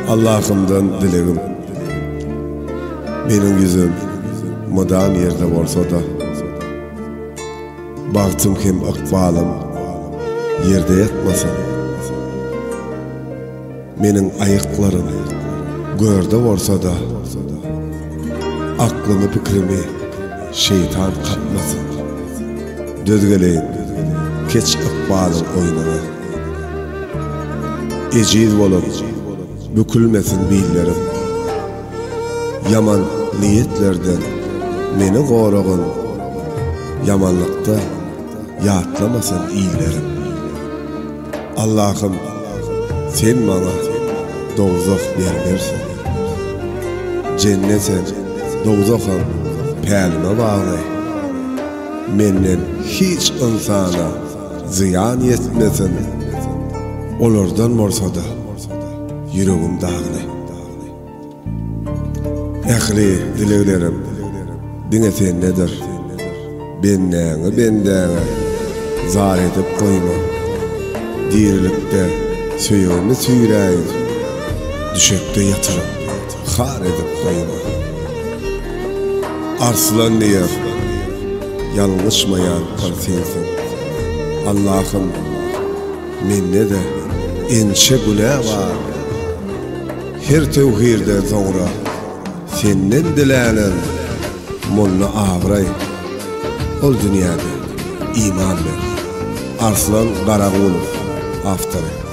Allah'ımdan dilerim, benim yüzüm modern yerde bolsa da, baktım hem akbalım yerde yatmasın. Menin ayıklarım görde bolsa da, aklımı fikrimi şeytan katmasın. Dözgeleyin keç akbalın oynana, eciz bolup bükülmesin billerim. Yaman niyetlerden meni gorogun, yamanlıkta yatlamasın iyilerim. Allah'ım sen bana dozak bermersin. Cenneten dozakam pälime bağlay. Menden hiç insana ziyan yetmesin. Olurdan bolsa da yüreğim dağılay. Ähli dileklerim diňe sen nedir? Bendäňi zar edip koyma. Dirilikde söýüňi süýräýin, düşekde yatyryp har edip koyma. Arslan diýer, ýalňyşmaýan sensin. Allah'ım mende de ençe günah var. Her tevhirden sonra senden dilänem mulla agray. Ol dünyada iman ver. Arslan Garagulov, avtoru.